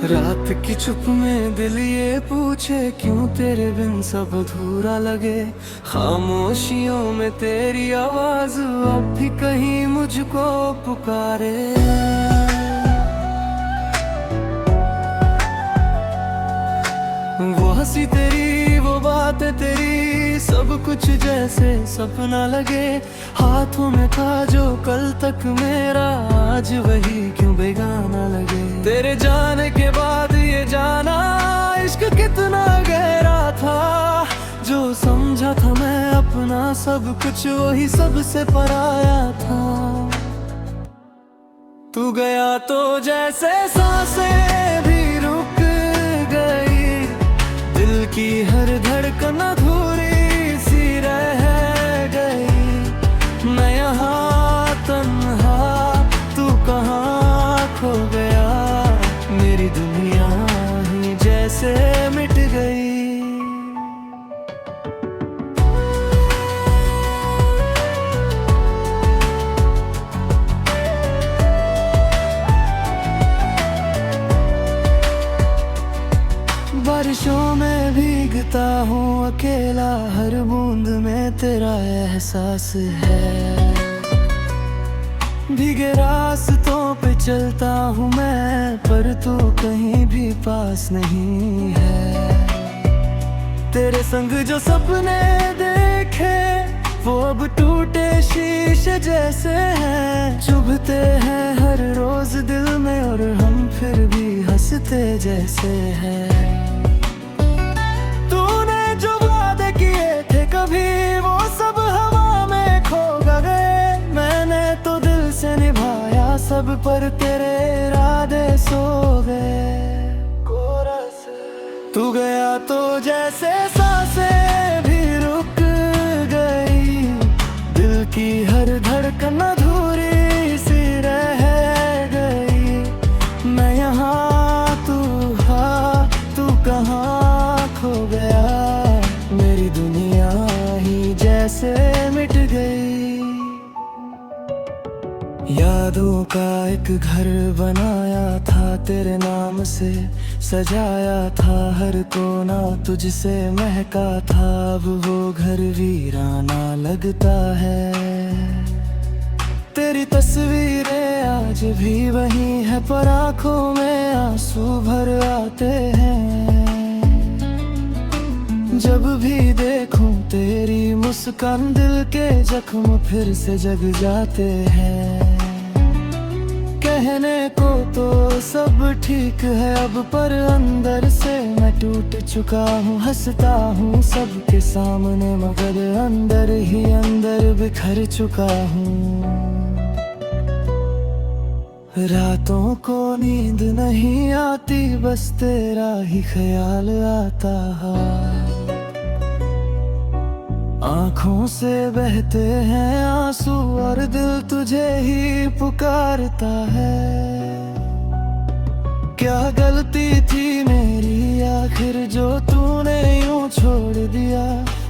रात की चुप में दिल ये पूछे क्यों तेरे बिन सब अधूरा लगे। खामोशियों में तेरी आवाज अब भी कहीं मुझको पुकारे। वो हंसी तेरी, वो बातें तेरी, सब कुछ जैसे सपना लगे। हाथों में था जो कल तक मेरा, आज वही क्यों बेगाना लगे। तेरे जाने के बाद ये जाना इश्क कितना गहरा था। जो समझा था मैं अपना सब कुछ, वही सबसे पराया था। तू गया तो जैसे सांसें भी रुक गई, दिल की हर धड़कन अधूरी सी रह गई। मैं यहाँ तन्हा, तू कहाँ खो गया। मेरी दुनिया ही जैसे मिट गई। बारिशों में भीगता हूँ अकेला, हर बूंद में तेरा एहसास है। भीगे रास्तों पे चलता हूँ मैं, पर तू कहीं भी पास नहीं है। तेरे संग जो सपने देखे वो अब टूटे शीशे जैसे हैं। चुभते हैं हर रोज दिल में, और हम फिर भी हंसते जैसे हैं। कभी वो सब हवा में खो गए, मैंने तो दिल से निभाया सब, पर तेरे इरादे सो गए। तू गया तो जैसे सांसें भी रुक गई, दिल की हर धड़कन अधूरी सी रह गई। मैं यहाँ, तू कहाँ खो गया। मेरी दुनिया ही जैसे मिट गई। यादों का एक घर बनाया था तेरे नाम से, सजाया था हर कोना तुझसे महका था। अब वो घर वीराना लगता है। तेरी तस्वीरें आज भी वही है, पर आंखों में आंसू भर आते हैं। जब भी देखूं तेरी मुस्कान, दिल के जख्म फिर से जग जाते हैं। कहने को तो सब ठीक है अब, पर अंदर से मैं टूट चुका हूँ। हंसता हूँ सबके सामने, मगर अंदर ही अंदर बिखर चुका हूँ। रातों को नींद नहीं आती, बस तेरा ही ख्याल आता है। आँखों से बहते हैं आंसू, और दिल तुझे ही पुकारता है। क्या गलती थी मेरी आखिर जो तूने यूं छोड़ दिया।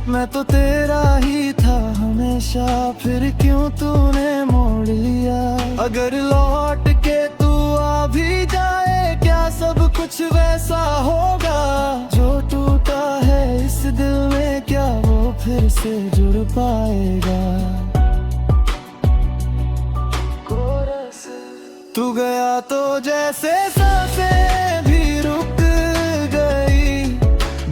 मैं तो तेरा ही था हमेशा, फिर क्यों तूने मोड़ लिया। अगर लौट के तू आ भी जाए, क्या सब कुछ वैसा होगा। जो टूटा है इस दिल में, क्या वो फिर से जुड़ पाएगा। तू गया तो जैसे सांसें भी रुक गई,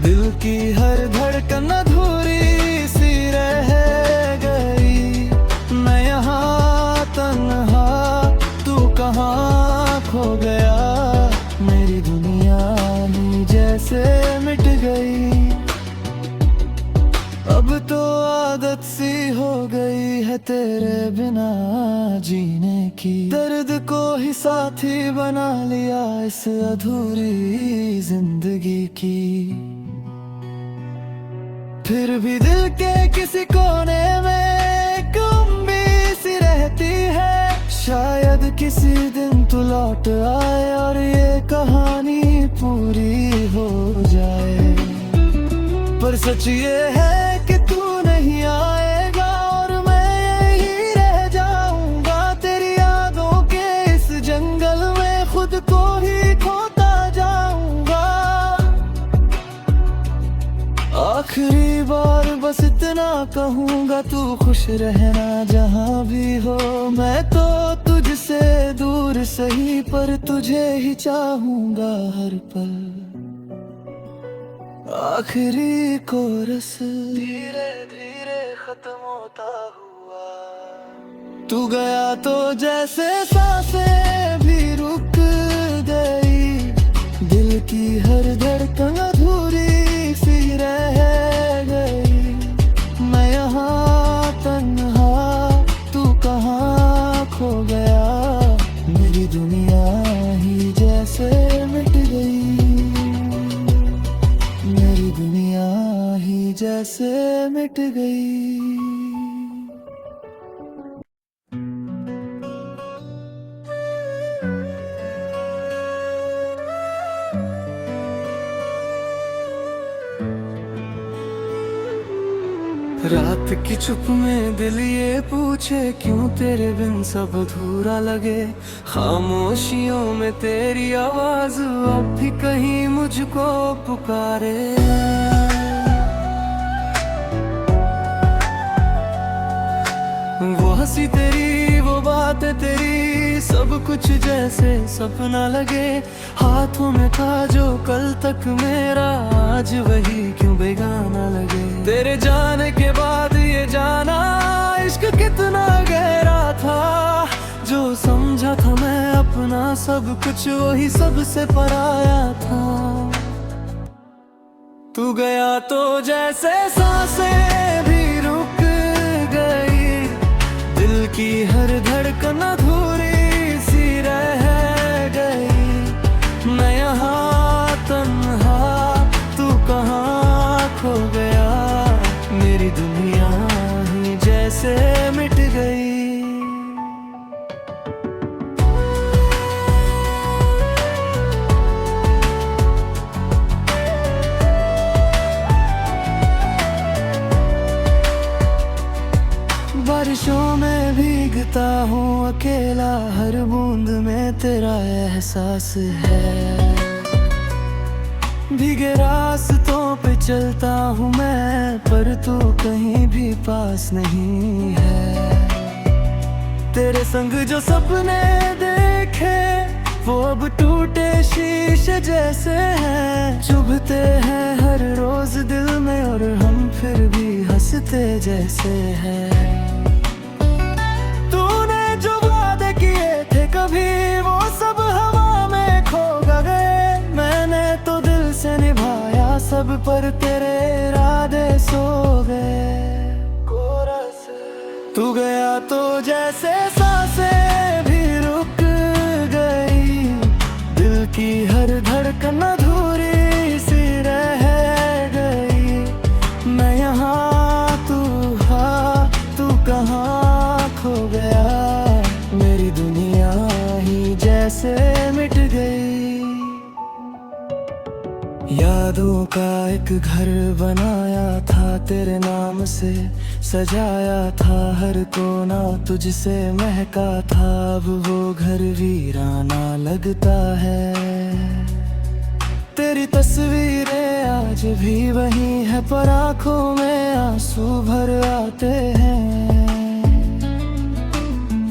दिल की हर धड़कन अधूरी सी रह गई। मैं यहाँ तन्हा, तू कहाँ खो गया। मेरी दुनिया ही जैसे मिट गई। अब तो आदत सी हो गई है तेरे बिना जीने की। दर्द को ही साथी बना लिया इस अधूरी जिंदगी की। फिर भी दिल के किसी कोने में एक उम्मीद सी रहती है। शायद किसी दिन तू लौट आए और ये कहानी पूरी हो जाए। पर सच ये है कि तू नहीं आएगा, और मैं यही रह जाऊंगा तेरी यादों के इस जंगल में, खुद को ही खोता जा आखिरी बार बस इतना कहूँगा, तू खुश रहना जहाँ भी हो। मैं तो तुझसे दूर सही, पर तुझे ही चाहूँगा हर पल। आखिरी कोरस धीरे धीरे खत्म होता हुआ, तू गया तो जैसे सांसें भी रुक गई। दिल की हर धड़कन अधूरी सी रह गई। मैं यहाँ तन्हा, तू कहाँ खो गया। मेरी दुनिया ही जैसे मिट गई, मेरी दुनिया ही जैसे मिट गई। रात की चुप में दिल ये पूछे, क्यों तेरे बिन सब अधूरा लगे। खामोशियों में तेरी आवाज अब भी कहीं मुझको पुकारे। वो हंसी तेरी, वो बातें तेरी, सब कुछ जैसे सपना लगे। हाथों में था जो कल तक मेरा, आज वही क्यों बेगाना लगे। तेरे जाने के बाद ये जाना, इश्क कितना गहरा था। जो समझा था मैं अपना सब कुछ, वही सबसे पराया था। तू गया तो जैसे सांसें भी रुक गई। दिल की हर धड़कन अधूरी सी रह गई। मैं यहाँ तन्हा, तू कहाँ खो गया। मेरी दुनिया ही जैसे मिट गई। बारिशों में भीगता हूँ अकेला, हर बूंद में तेरा एहसास है। भीगे रास्तों पे चलता हूँ मैं, पर तू कहीं भी पास नहीं है। तेरे संग जो सपने देखे, वो अब टूटे शीशे जैसे हैं। चुभते हैं हर रोज दिल में, और हम फिर भी हंसते जैसे हैं। तूने जो वादे किए थे कभी, वो सब हवा में खो गए। मैंने तो दिल से निभाया सब, पर तेरे इरादे सो गए। तू गया तो जैसे सांसें भी रुक गई। दिल की हर धड़कन अधूरी सी रह गई। मैं यहाँ, तू कहाँ खो गया। मेरी दुनिया ही जैसे मिट गई। यादों का एक घर बनाया था तेरे नाम से, सजाया था हर कोना तुझसे महका था। अब वो घर वीराना लगता है। तेरी तस्वीरें आज भी वही है, पर आंखों में आंसू भर आते हैं।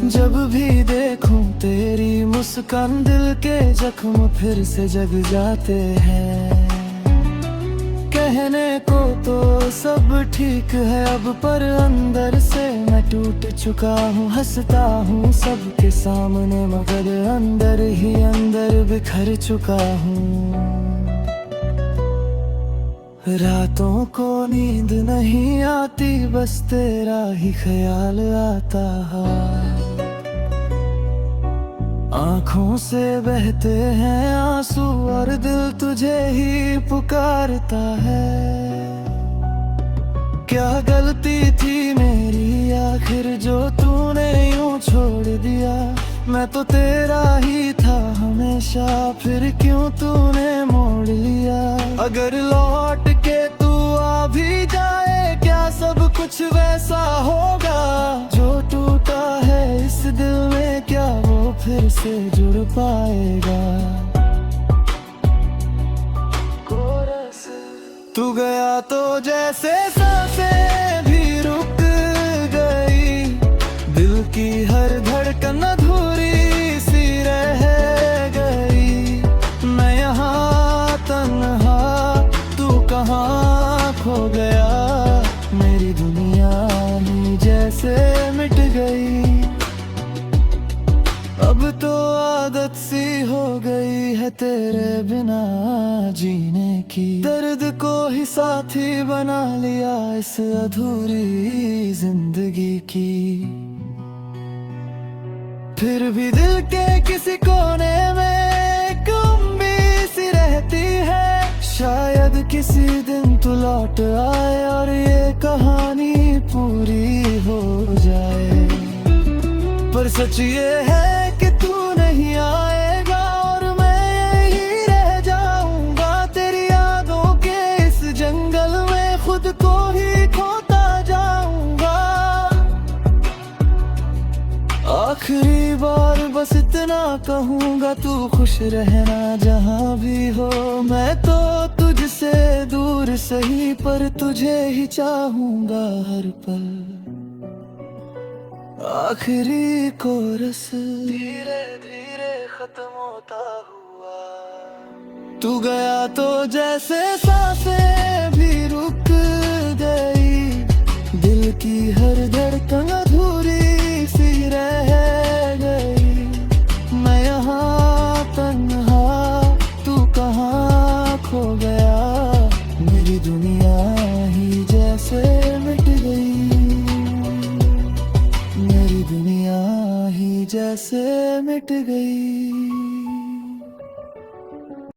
जब भी देखूं तेरी मुस्कान, दिल के जख्म फिर से जग जाते हैं। कहने को तो सब ठीक है अब, पर अंदर से मैं टूट चुका हूँ। हंसता हूँ सबके सामने, मगर अंदर ही अंदर बिखर चुका हूँ। रातों को नींद नहीं आती, बस तेरा ही ख्याल आता है। आँखों से बहते हैं आंसू, और दिल तुझे ही पुकारता है। क्या गलती थी मेरी आखिर, जो तूने यूं छोड़ दिया। मैं तो तेरा ही था हमेशा, फिर क्यों तूने मोड़ लिया। अगर लौट के तू आ भी जाए, क्या सब कुछ वैसा होगा। जो टूटा है इस दिल में, क्या वो फिर से जुड़ पाएगा। तू गया तो जैसे सांसें भी रुक गई, दिल की हर धड़कन अधूरी सी रह गई। मैं यहाँ तन्हा, तू कहाँ खो गया, मेरी दुनिया ही जैसे मिट गई। अब तो आदत सी हो गई है तेरे बिना जीने की, दर्द को ही साथी बना लिया इस अधूरी जिंदगी की। फिर भी दिल के किसी कोने में एक उम्मीद सी रहती है, शायद किसी दिन तू लौट आए और ये कहानी पूरी हो जाए। पर सच ये है कि तू नहीं आएगा और मैं यही रह जाऊंगा, तेरी यादों के इस जंगल में खुद को ही खोता जाऊंगा। आखिरी बार बस इतना कहूंगा, तू खुश रहना जहां भी हो। मैं तो तुझसे दूर सही पर तुझे ही चाहूंगा हर पल। आखिरी कोरस धीरे धीरे खत्म होता हुआ, तू गया तो जैसे सांसें भी रुक गई, दिल की हर धड़कन अधूरी सी रह गई। मैं यहाँ तन्हा, तू कहाँ खो गया, मेरी दुनिया ही जैसे मिट गई, मेरी दुनिया ही जैसे मिट गई।